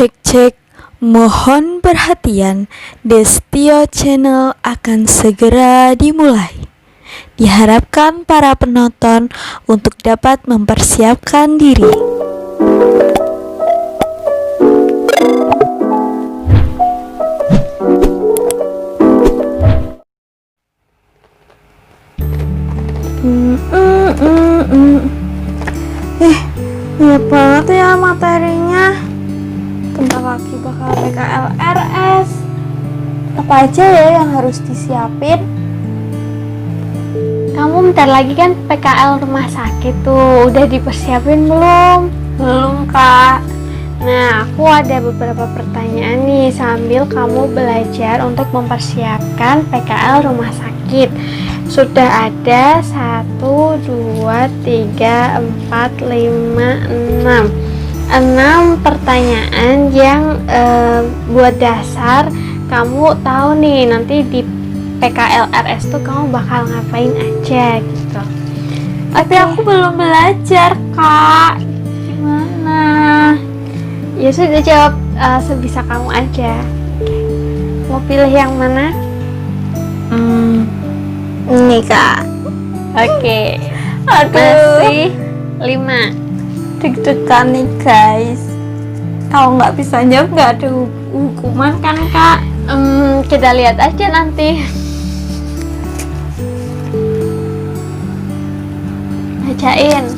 Cek cek, mohon perhatian, Destio Channel akan segera dimulai. Diharapkan para penonton untuk dapat mempersiapkan diri. Banyak banget ya materinya. Bentar lagi bakal PKLRS. Apa aja ya yang harus disiapin? Kamu bentar lagi kan PKL rumah sakit tuh, udah dipersiapin belum? Belum, Kak. Nah, aku ada beberapa pertanyaan nih sambil kamu belajar untuk mempersiapkan PKL rumah sakit. Sudah ada 1, 2, 3, 4, 5, 6 pertanyaan yang buat dasar. Kamu tahu nih nanti di PKLRS tuh kamu bakal ngapain aja gitu. Tapi aku belum belajar, Kak. Gimana? Ya sudah, jawab sebisa kamu aja. Mau pilih yang mana? Ini, Kak. Oke. Aduh. Masih 5. Deg-degan nih, guys. Kalau nggak bisa jawab nggak ada hukuman kan, Kak? Kita lihat aja nanti. Bacain.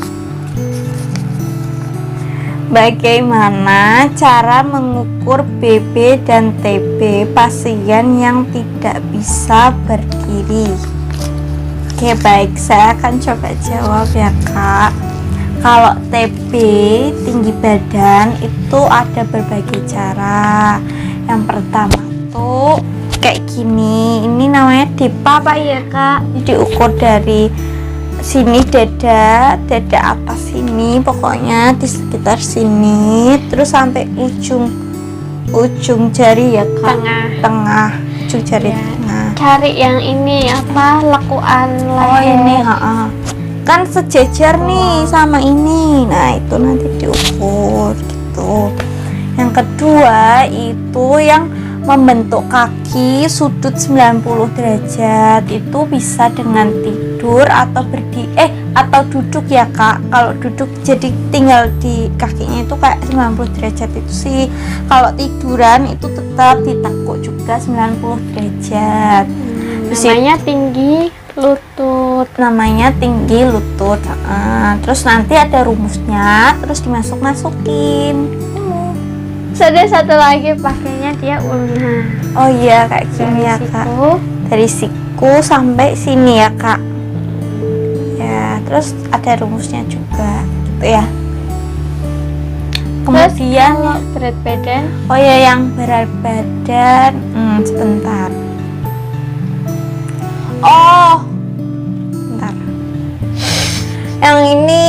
Bagaimana cara mengukur BB dan TB pasien yang tidak bisa berdiri? Oke, baik, saya akan coba jawab ya, Kak. Kalau TB, tinggi badan, itu ada berbagai cara. Yang pertama tuh kayak gini, ini namanya DIPA, Pak ya, Kak. Diukur dari sini dada atas sini, pokoknya di sekitar sini, terus sampai ujung jari ya, Kak. Tengah ujung jari Ya. tengah. Cari yang ini apa, lekuan leher. Oh ini, kan sejajar nih sama ini. Nah itu nanti diukur gitu. Yang kedua itu yang membentuk kaki sudut 90 derajat, itu bisa dengan tidur atau atau duduk ya, Kak. Kalau duduk jadi tinggal di kakinya itu kayak 90 derajat itu sih. Kalau tiduran itu tetap ditekuk juga 90 derajat. Namanya tinggi lutut. Namanya tinggi lutut. Terus nanti ada rumusnya, terus dimasuk-masukin. Sudah, satu lagi pakainya dia ulna. Oh iya, kayak gini ya, Kak. Dari siku sampai sini ya, Kak. Ya, terus ada rumusnya juga gitu ya. Kemudian kalau berat badan, oh ya, yang berat badan, sebentar. Oh, bentar. Yang ini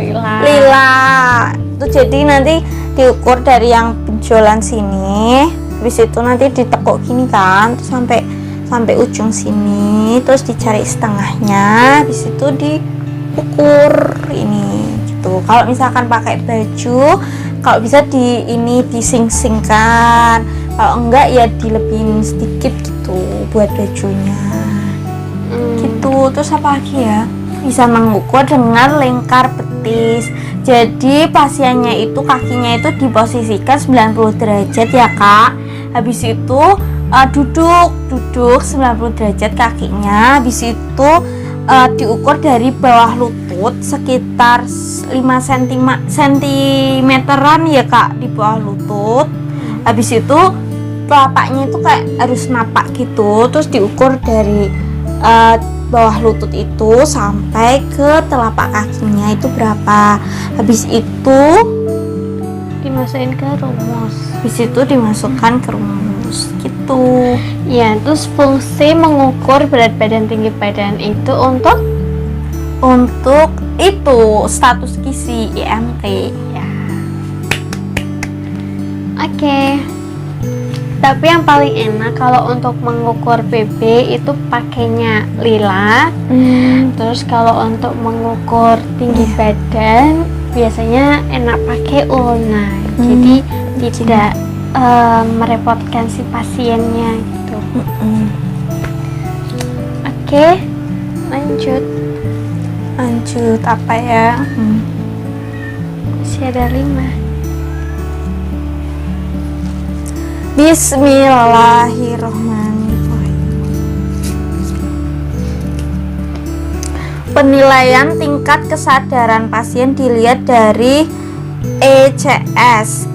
lila. Itu jadi nanti diukur dari yang benjolan sini, habis itu nanti ditekuk gini kan, terus sampai ujung sini, terus dicari setengahnya, habis itu diukur ini gitu. Kalau misalkan pakai baju, kalau bisa dising-singkan, kalau enggak ya dilebihin sedikit gitu buat bajunya. Gitu. Terus apa lagi ya? Bisa mengukur dengan lingkar betis. Jadi pasiennya itu kakinya itu diposisikan 90 derajat ya, Kak. Habis itu duduk 90 derajat kakinya. Habis itu diukur dari bawah lutut sekitar 5 cm-an ya, Kak, di bawah lutut. Habis itu telapaknya itu kayak harus napak gitu. Terus diukur dari bawah lutut itu sampai ke telapak kakinya itu berapa. Habis itu dimasukin ke rumus. Habis itu dimasukkan ke rumus gitu. Ya, terus fungsi mengukur berat badan, tinggi badan itu untuk itu status gizi IMT ya. Oke. Tapi yang paling enak kalau untuk mengukur BB itu pakainya lila. Terus kalau untuk mengukur tinggi badan biasanya enak pakai ulna. Jadi tidak merepotkan si pasiennya gitu. Oke, lanjut apa ya? masih ada 5. Bismillahirrahmanirrahim. Penilaian tingkat kesadaran pasien dilihat dari ECS.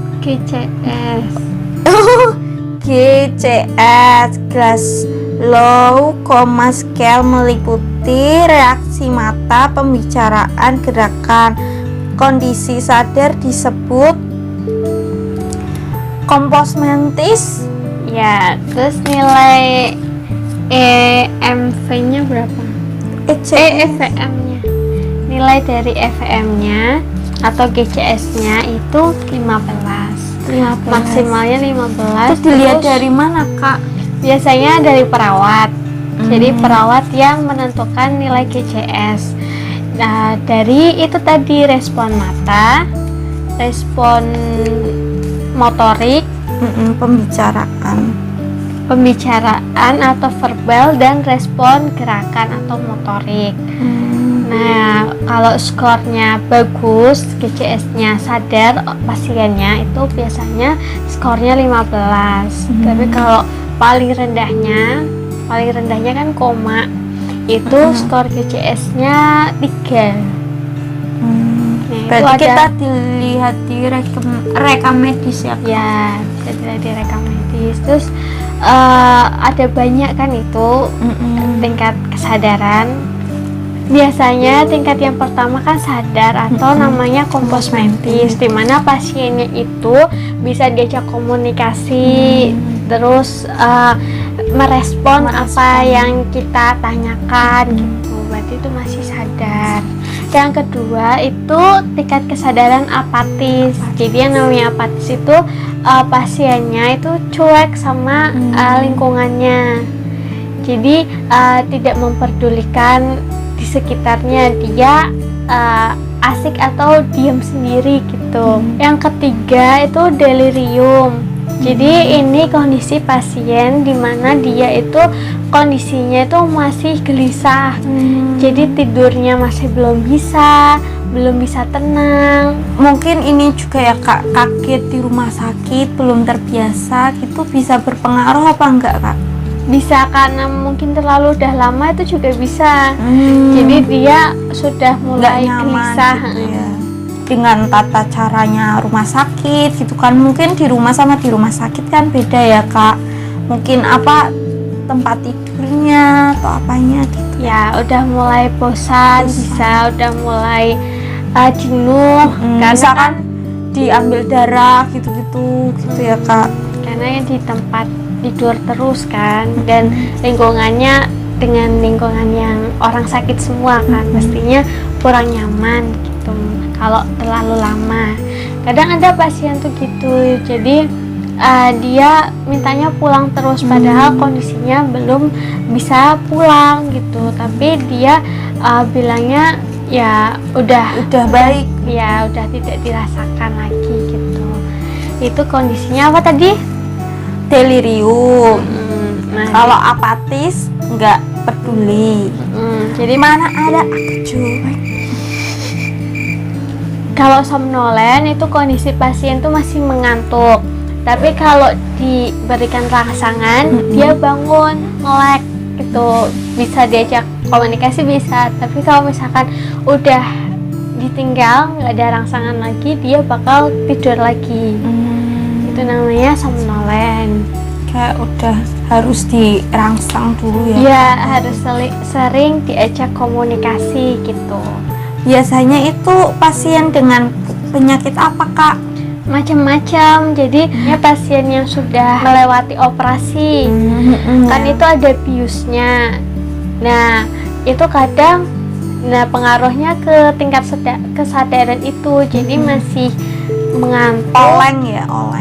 GCS Glasgow Coma Scale meliputi reaksi mata, pembicaraan, gerakan. Kondisi sadar disebut kompos mentis. Ya, terus nilai EMV-nya berapa? EVM-nya. Nilai dari EVM-nya atau GCS-nya itu 15. Maksimalnya 15. Terus dilihat dari mana, Kak? Biasanya dari perawat. Jadi perawat yang menentukan nilai GCS. Nah, dari itu tadi respon mata, respon motorik, pembicaraan atau verbal, dan respon gerakan atau motorik. Nah, kalau skornya bagus, GCS-nya sadar pasiennya itu biasanya skornya 15. Tapi kalau paling rendahnya kan koma, itu skor GCS-nya 3. Nah, berarti itu kita dilihat di rekam medis ya? Ya, bisa dilihat di rekam medis. Terus ada banyak kan itu tingkat kesadaran. Biasanya tingkat yang pertama kan sadar atau namanya kompos mentis, di mana pasiennya itu bisa diajak komunikasi, terus merespon apa yang kita tanyakan gitu. Berarti itu masih sadar. Yang kedua itu tingkat kesadaran apatis. Jadi yang namanya apatis itu pasiennya itu cuek sama lingkungannya. Jadi tidak memperdulikan di sekitarnya, dia asik atau diam sendiri gitu. Yang ketiga itu delirium. Jadi ini kondisi pasien di mana dia itu kondisinya itu masih gelisah. Jadi tidurnya masih belum bisa tenang. Mungkin ini juga ya, Kak, kaget di rumah sakit, belum terbiasa gitu, bisa berpengaruh apa enggak, Kak? Bisa, karena mungkin terlalu udah lama itu juga bisa. Jadi dia sudah mulai gelisah gitu ya, dengan tata caranya rumah sakit gitu kan. Mungkin di rumah sama di rumah sakit kan beda ya, Kak. Mungkin apa tempat tidurnya atau apanya gitu ya, udah mulai bosan. Bisa udah mulai jenuh karena misalkan diambil darah gitu ya, Kak. Karena di tempat tidur terus kan, dan lingkungannya dengan lingkungan yang orang sakit semua kan, pastinya kurang nyaman gitu kalau terlalu lama. Kadang ada pasien tuh gitu, jadi dia mintanya pulang terus padahal kondisinya belum bisa pulang gitu, tapi dia bilangnya ya udah baik, ya udah tidak dirasakan lagi gitu. Itu kondisinya apa tadi? Delirium. Nah, kalau apatis nggak peduli. Jadi mana ada aku cuek. Kalau somnolen itu kondisi pasien tuh masih mengantuk, tapi kalau diberikan rangsangan dia bangun melek gitu, bisa diajak komunikasi bisa. Tapi kalau misalkan udah ditinggal nggak ada rangsangan lagi, dia bakal tidur lagi. Itu namanya somnolen. Kayak udah harus dirangsang dulu ya. Iya, harus sering diajak komunikasi gitu. Biasanya itu pasien dengan penyakit apa, Kak? Macam-macam. Jadi ya pasien yang sudah melewati operasi, kan itu ada biusnya. Nah, itu kadang pengaruhnya ke tingkat kesadaran itu. Jadi masih mengantuk, oleng.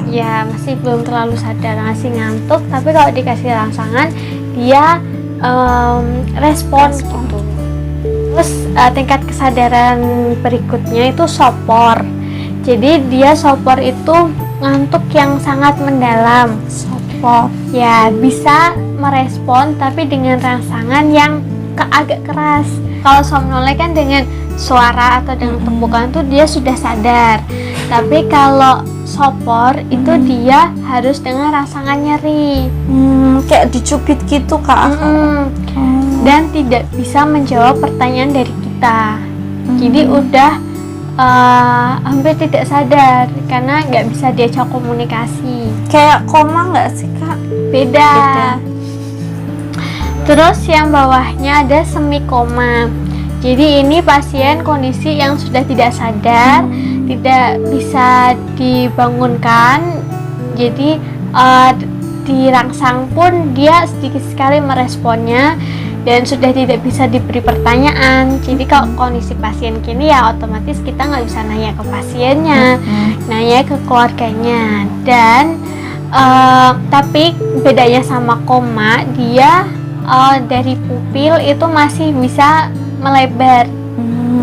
Ya, masih belum terlalu sadar, masih ngantuk. Tapi kalau dikasih rangsangan dia respon gitu. Terus tingkat kesadaran berikutnya itu sopor. Jadi dia sopor itu ngantuk yang sangat mendalam. Sopor. Ya, bisa merespon tapi dengan rangsangan yang agak keras. Kalau somnolek kan dengan suara atau dengan tembukan tuh dia sudah sadar. Tapi kalau sopor itu dia harus dengan rangsangan nyeri. Kayak dicubit gitu Kak. Dan tidak bisa menjawab pertanyaan dari kita. Jadi udah hampir tidak sadar karena nggak bisa diajak komunikasi. Kayak koma nggak sih Kak? Beda. Terus yang bawahnya ada semi koma. Jadi ini pasien kondisi yang sudah tidak sadar, tidak bisa dibangunkan. Jadi dirangsang pun dia sedikit sekali meresponnya dan sudah tidak bisa diberi pertanyaan. Jadi kalau kondisi pasien kini ya otomatis kita nggak bisa nanya ke pasiennya, nanya ke keluarganya. Dan tapi bedanya sama koma, dia dari pupil itu masih bisa melebar,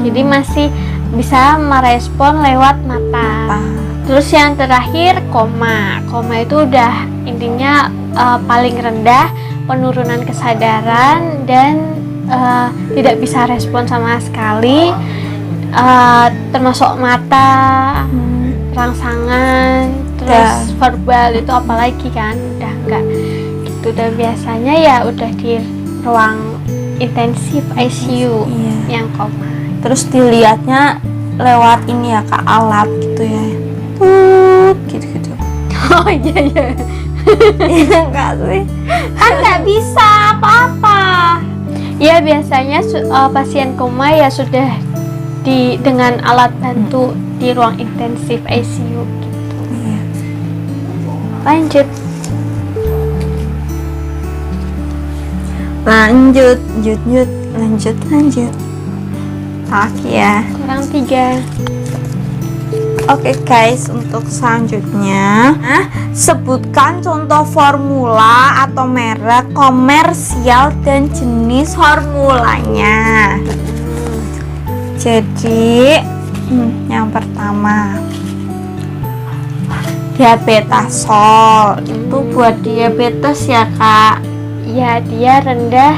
jadi masih bisa merespon lewat mata. Terus yang terakhir koma itu udah intinya paling rendah, penurunan kesadaran dan tidak bisa respon sama sekali, termasuk mata, rangsangan, terus verbal itu apalagi kan udah enggak gitu. Dan biasanya ya udah di ruang intensif ICU yang koma. Terus dilihatnya lewat ini ya Kak, alat gitu ya, gitu. Oh iya. Iya enggak sih? Kan nggak bisa apa-apa. Ya biasanya pasien koma ya sudah dengan alat bantu di ruang intensif ICU gitu. Lanjut. Tak ya. Kurang 3. Oke guys, untuk selanjutnya sebutkan contoh formula atau merek komersial dan jenis formulanya. Jadi yang pertama diabetasol, itu buat diabetes ya Kak. Ya dia rendah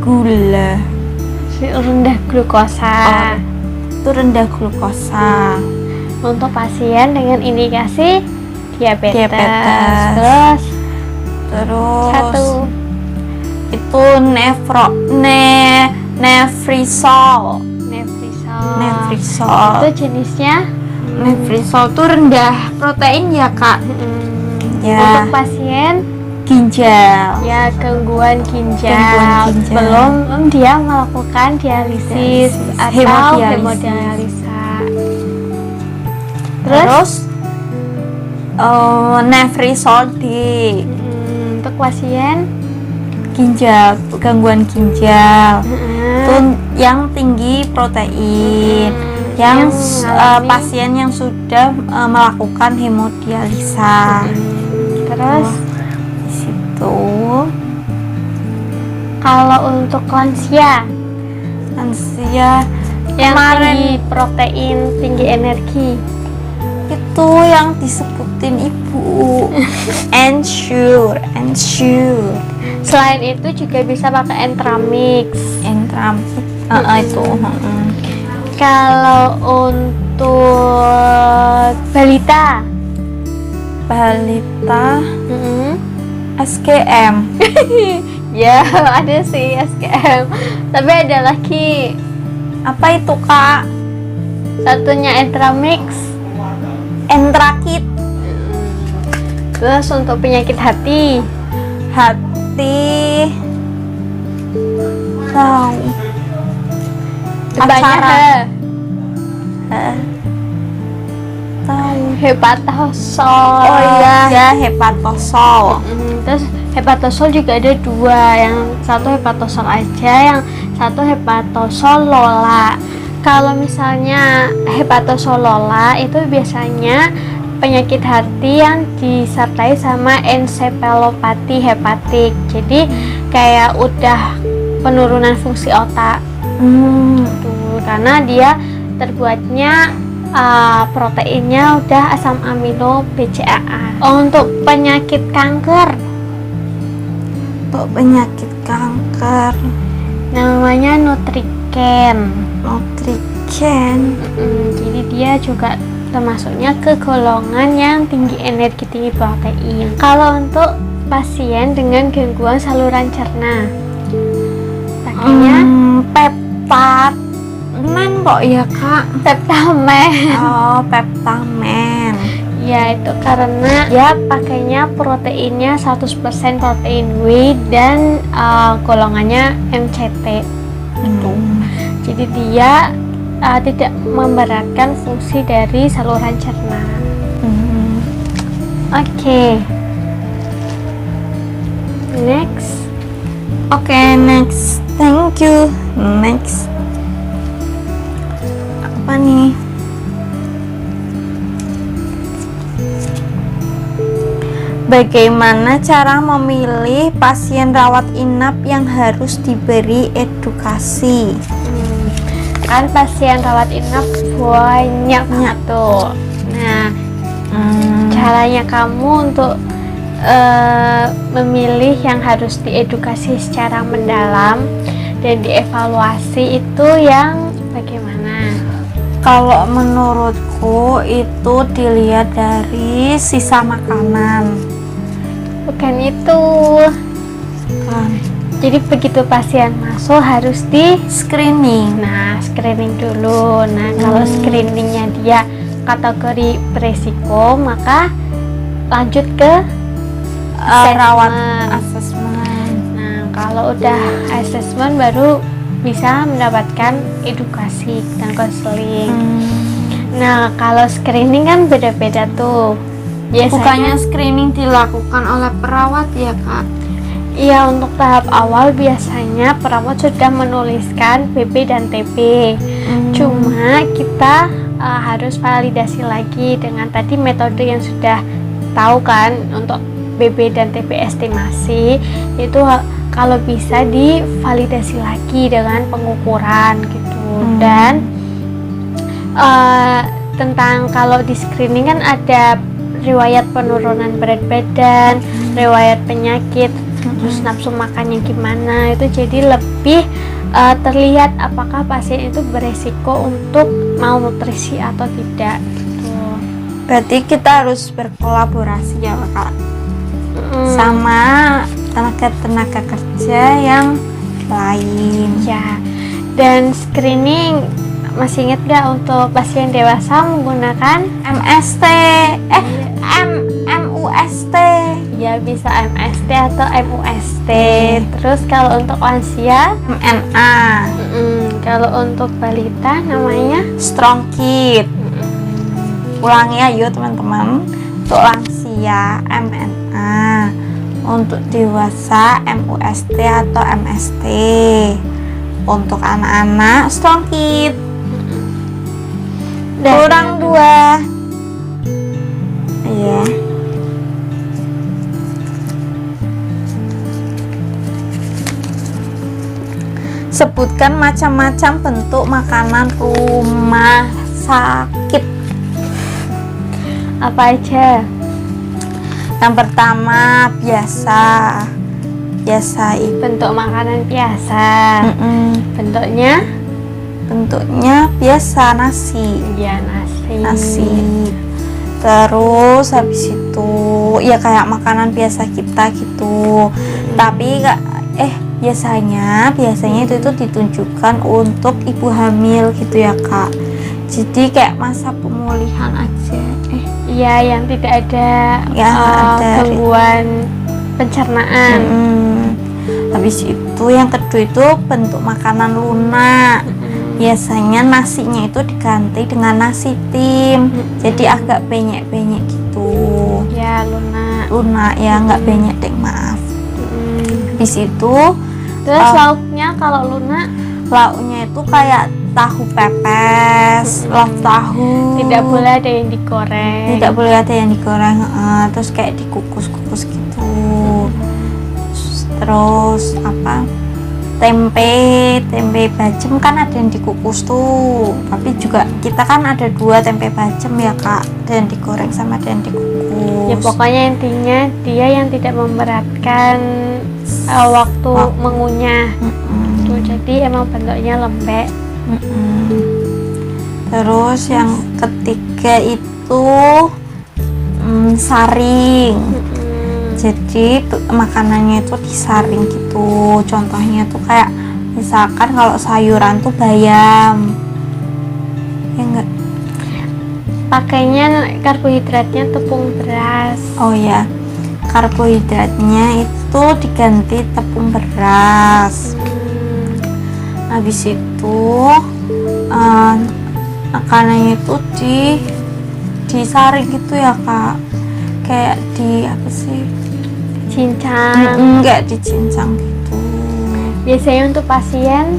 gula, rendah glukosa. Itu rendah glukosa untuk pasien dengan indikasi diabetes. Terus satu itu Nefrisol. Itu jenisnya Nefrisol itu rendah protein ya Kak. Untuk pasien ginjal, ya gangguan ginjal. Belum dia melakukan dialisis atau hemodialisa. Terus Nefrisol D untuk pasien ginjal, gangguan ginjal, itu yang tinggi protein, yang pasien yang sudah melakukan hemodialisa. Terus kalau untuk lansia yang tinggi protein, tinggi energi, itu yang disebutin ibu. Ensure. Selain itu juga bisa pakai Entramix. Itu. Kalau untuk balita SKM. Ya ada sih SKM, tapi ada lagi. Apa itu Kak? Satunya Entramix, Entrakit. Terus untuk penyakit hati tahu depannya tahu hepatosol. Oh iya, hepatosol. Terus hepatosol juga ada 2, yang satu hepatosol aja, yang satu hepatosol lola. Kalau misalnya hepatosol lola itu biasanya penyakit hati yang disertai sama ensefalopati hepatik. Jadi kayak udah penurunan fungsi otak. Karena dia terbuatnya proteinnya udah asam amino BCAA. Untuk penyakit kanker, Untuk penyakit kanker, namanya Nutriken. Nutriken. Jadi dia juga termasuknya ke golongan yang tinggi energi, tinggi protein. Kalau untuk pasien dengan gangguan saluran cerna, pakainya Peptamen kok ya kak? Peptamen. Oh, Peptamen. Ya, itu karena dia pakainya proteinnya 100% protein whey dan golongannya MCT itu. Jadi dia tidak memberatkan fungsi dari saluran cerna. Oke. Next. Oke, next. Thank you. Next. Apa nih? Bagaimana cara memilih pasien rawat inap yang harus diberi edukasi? Kan pasien rawat inap banyak banget tuh. Nah, caranya kamu untuk memilih yang harus diedukasi secara mendalam dan dievaluasi itu yang bagaimana? Kalau menurutku itu dilihat dari sisa makanan. Bukan itu. Jadi begitu pasien masuk harus di Screening. Nah, screening dulu. Nah, kalau screeningnya dia kategori beresiko, maka lanjut ke Rawat assessment. assessment. Nah, kalau udah assessment baru bisa mendapatkan edukasi dan konseling. Nah, kalau screening kan beda-beda tuh. Bukannya screening dilakukan oleh perawat ya kak? Iya, untuk tahap awal biasanya perawat sudah menuliskan BB dan TB. Cuma kita harus validasi lagi dengan tadi metode yang sudah tahu kan. Untuk BB dan TB estimasi itu kalau bisa divalidasi lagi dengan pengukuran gitu. Dan tentang kalau di screening kan ada riwayat penurunan berat badan, riwayat penyakit, terus nafsu makannya gimana, itu jadi lebih terlihat apakah pasien itu beresiko untuk malnutrisi atau tidak gitu. Berarti kita harus berkolaborasi ya kak, sama tenaga kerja yang lain ya. Dan screening masih ingat gak untuk pasien dewasa menggunakan MST MUST ya, bisa MST atau MUST. Terus kalau untuk lansia MNA. Kalau untuk balita namanya Strong Kid. Ulangi ayo teman-teman. Untuk lansia MNA, untuk dewasa MUST atau MST, untuk anak-anak Strong Kid. Kurang 2. Iya. Sebutkan macam-macam bentuk makanan rumah sakit. apa aja? Yang pertama biasa itu Bentuk makanan biasa. Bentuknya biasa nasi. ya Nasi. Terus habis itu ya kayak makanan biasa kita gitu. Tapi biasanya itu ditunjukkan untuk ibu hamil gitu ya kak. Jadi kayak masa pemulihan aja. Iya, yang tidak ada gangguan pencernaan. Habis itu yang kedua itu bentuk makanan lunak. Biasanya nasinya itu diganti dengan nasi tim, jadi agak benyek-benyek gitu. Ya, lunak. Lunak ya, nggak benyek deh, maaf. Habis itu Terus lauknya kalau lunak? Lauknya itu kayak tahu pepes, log tahu. Tidak boleh ada yang digoreng. Tidak boleh ada yang digoreng. Terus kayak dikukus-kukus gitu. Terus apa? tempe bacem kan ada yang dikukus tuh, tapi juga kita kan ada 2 tempe bacem ya kak, ada yang digoreng sama ada yang dikukus. Ya pokoknya intinya dia yang tidak memberatkan waktu mengunyah. Tuh, jadi emang bentuknya lembek. Terus yang ketiga itu saring. Jadi makanannya itu disaring gitu. Contohnya tuh kayak misalkan kalau sayuran tuh bayam, ya enggak? Pakainya karbohidratnya tepung beras. Oh ya, karbohidratnya itu diganti tepung beras. Habis itu makanannya itu disaring gitu ya kak, kayak di apa sih? Cincang. Enggak dicincang gitu. Biasanya untuk pasien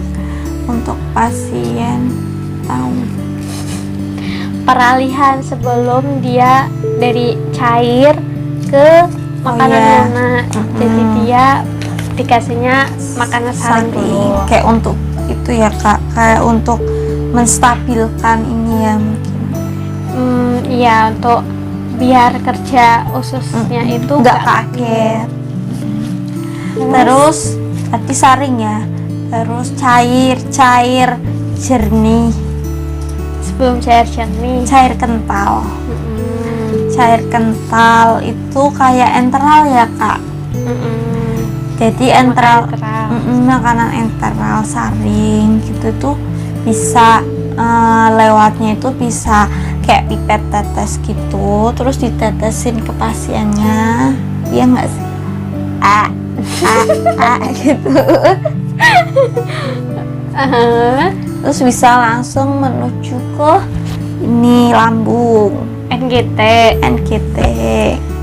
tahu peralihan sebelum dia dari cair ke makanan lunak. Jadi dia dikasihnya makanan saring dulu. Kayak untuk itu ya kak, kayak untuk menstabilkan ini ya mungkin. Iya, untuk biar kerja ususnya itu nggak kaget. Terus tadi saring ya, terus cair jernih, sebelum cair jernih, cair kental. Cair kental itu kayak enteral ya kak. Jadi enteral, makanan enteral saring gitu tuh bisa lewatnya itu bisa kayak pipet tetes gitu, terus ditetesin ke pasiennya, iya nggak sih? Gitu. Terus bisa langsung menuju ke ini lambung, NGT.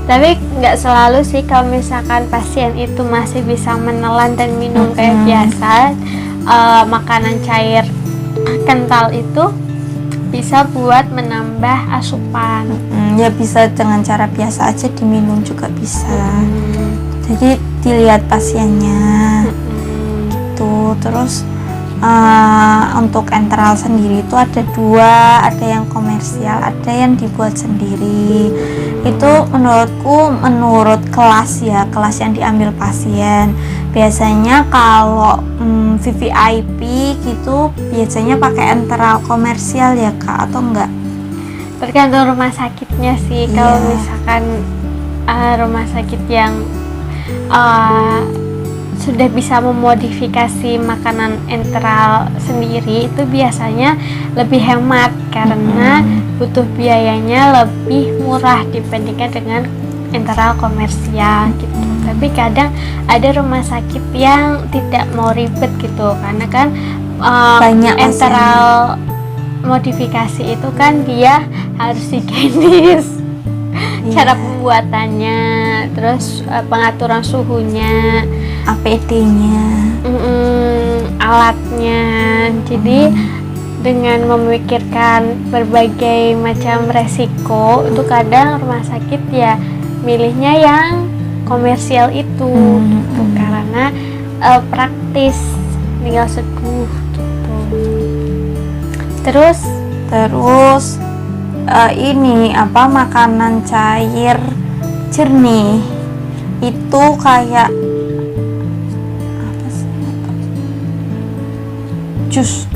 Tapi nggak selalu sih, kalau misalkan pasien itu masih bisa menelan dan minum kayak biasa, makanan cair kental itu bisa buat menambah asupan. Ya bisa dengan cara biasa aja diminum juga bisa. Jadi dilihat pasiennya gitu. Terus untuk enteral sendiri itu ada 2, ada yang komersial, ada yang dibuat sendiri. Itu menurut kelas ya, kelas yang diambil pasien. Biasanya kalau VVIP gitu biasanya pakai enteral komersial ya kak, atau enggak? Tergantung rumah sakitnya sih. Kalau misalkan rumah sakit yang sudah bisa memodifikasi makanan enteral sendiri, itu biasanya lebih hemat karena butuh biayanya lebih murah dibandingkan dengan enteral komersial gitu. Tapi kadang ada rumah sakit yang tidak mau ribet gitu, karena kan banyak enteral modifikasi itu kan dia harus higienis. Cara pembuatannya, terus pengaturan suhunya, APD-nya, alatnya. Jadi dengan memikirkan berbagai macam resiko, itu kadang rumah sakit ya milihnya yang komersial itu gitu, karena praktis, tinggal seduh gitu. Terus ini apa, makanan cair jernih itu kayak apa sih? Jus,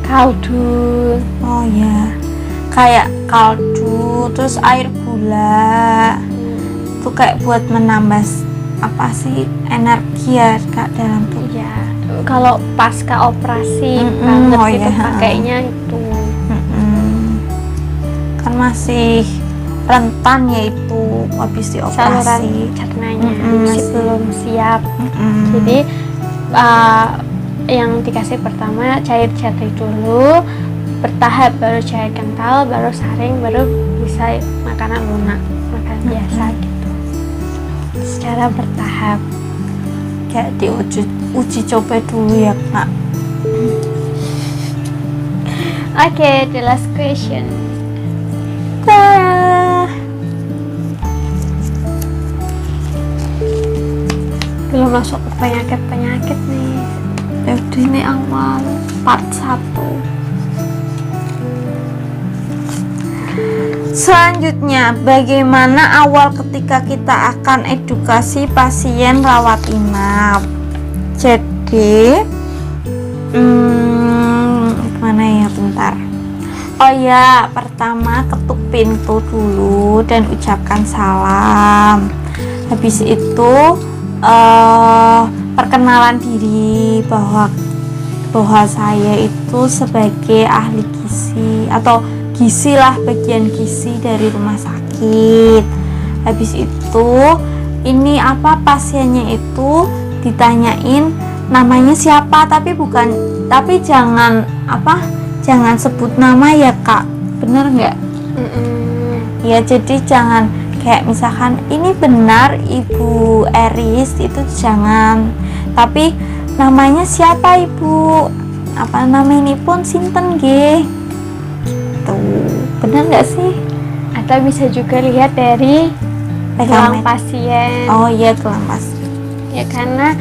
kaldu. oh ya, kayak kaldu, terus air gula. Itu kayak buat menambah apa sih, energi ya kak dalam tubuh. Iya, kalau pasca operasi banget itu pakainya itu. Kan masih rentan ya itu habis dioperasi, saluran cernanya masih belum siap. Jadi yang dikasih pertama cair jernih dulu, bertahap, baru cair kental, baru saring, baru bisa makanan lunak, makan biasa gitu, secara bertahap. Kayak uji coba dulu ya kak. Okay, the last question. Dah. Belum masuk ke penyakit-penyakit nih. Ya udah, ini awal part 1. Selanjutnya, bagaimana awal ketika kita akan edukasi pasien rawat inap? Jadi, gimana ya, bentar. Oh ya, pertama ketuk pintu dulu dan ucapkan salam. Habis itu perkenalan diri bahwa saya itu sebagai ahli gizi atau gizi lah, bagian gizi dari rumah sakit. Habis itu ini pasiennya itu ditanyain namanya siapa, tapi jangan jangan sebut nama ya Kak, bener nggak? Ya, jadi jangan kayak misalkan ini benar Ibu Eris, itu jangan, tapi namanya siapa Ibu, nama ini pun sinten nggih, bener nggak sih? Atau bisa juga lihat dari gelang pasien. Oh iya, gelang pasien ya, karena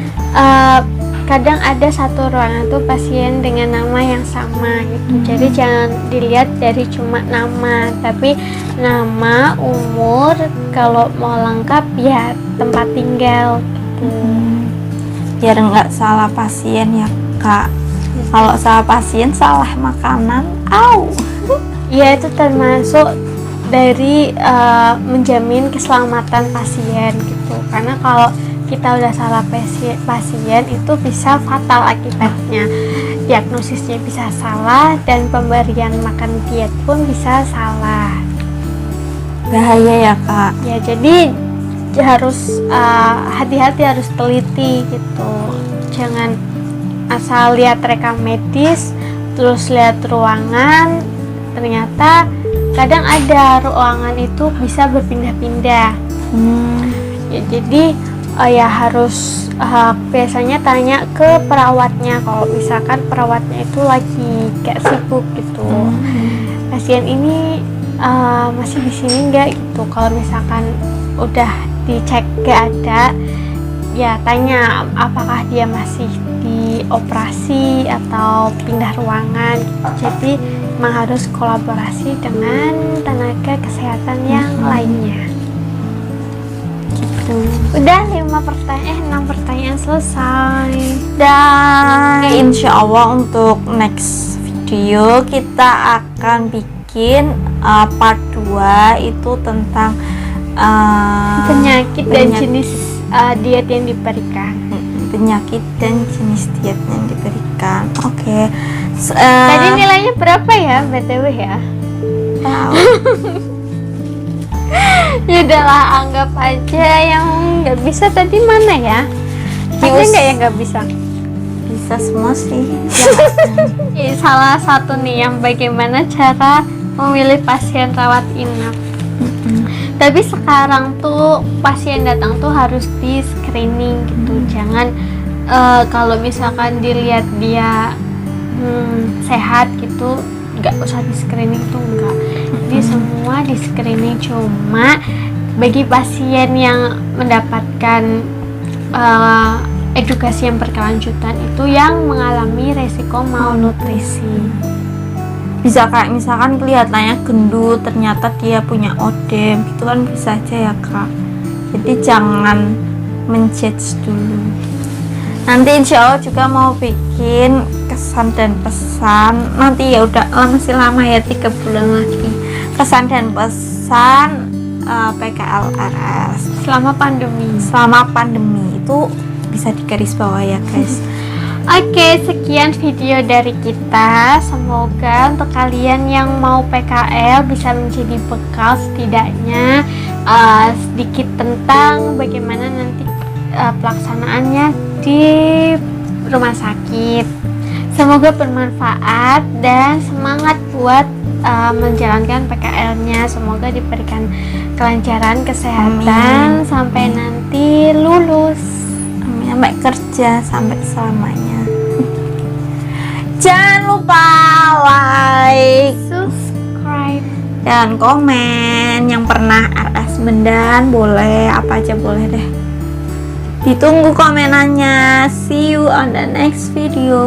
kadang ada satu ruangan tuh pasien dengan nama yang sama gitu. Jadi jangan dilihat dari cuma nama, tapi nama, umur, kalau mau lengkap ya tempat tinggal gitu. Biar nggak salah pasien ya Kak. Kalau salah pasien, salah makanan, Ya, itu termasuk dari menjamin keselamatan pasien gitu. Karena kalau kita udah salah pasien itu bisa fatal akibatnya. Diagnosisnya bisa salah dan pemberian makan diet pun bisa salah. Bahaya ya Kak. Ya, jadi harus hati-hati, harus teliti gitu. Jangan asal lihat rekam medis terus lihat ruangan, ternyata kadang ada ruangan itu bisa berpindah-pindah. Ya, jadi ya harus biasanya tanya ke perawatnya kalau misalkan perawatnya itu lagi gak sibuk gitu. Pasien ini masih di sini nggak gitu. Kalau misalkan udah dicek gak ada, ya tanya apakah dia masih di operasi atau pindah ruangan gitu. Jadi memang harus kolaborasi dengan tenaga kesehatan yang lainnya. Udah 6 pertanyaan selesai. Dan insya Allah untuk next video kita akan bikin part 2 itu tentang penyakit dan jenis diet yang diberikan. Penyakit dan jenis diet yang diberikan. Oke. Tadi nilainya berapa ya BTW ya? Tahu. Ya udahlah, anggap aja yang nggak bisa tadi mana ya? Ada nggak yang nggak bisa? Bisa semua sih. Ya, salah satu nih yang bagaimana cara memilih pasien rawat inap. Tapi sekarang tuh pasien datang tuh harus di screening gitu. Jangan kalau misalkan dilihat dia sehat gitu, nggak usah di screening tuh, enggak. Jadi semua di screening, cuma bagi pasien yang mendapatkan edukasi yang berkelanjutan itu yang mengalami resiko malnutrisi. Bisa kayak misalkan kelihatannya gendut, ternyata dia punya odem, itu kan bisa aja ya Kak. Jadi jangan menjudge dulu. Nanti insya Allah juga mau bikin kesan dan pesan. Nanti ya udah masih lama ya, 3 bulan lagi. Kesan dan pesan PKLRS Selama pandemi itu bisa digaris bawah ya guys. Oke, sekian video dari kita. Semoga untuk kalian yang mau PKL bisa menjadi bekal setidaknya sedikit tentang bagaimana nanti pelaksanaannya di rumah sakit. Semoga bermanfaat dan semangat buat menjalankan PKL-nya. Semoga diberikan kelancaran kesehatan. Amin. Sampai nanti lulus. Sampai kerja sampai selamanya. Jangan lupa like, subscribe, dan komen. Yang pernah RS Mendan boleh, apa aja boleh deh. Ditunggu komenannya. See you on the next video.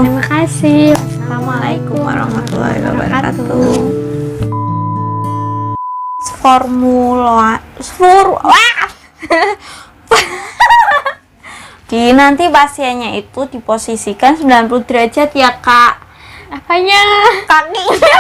Terima kasih. Assalamualaikum warahmatullahi wabarakatuh. Nanti pasiennya itu diposisikan 90 derajat ya kak. Apanya? Kakinya.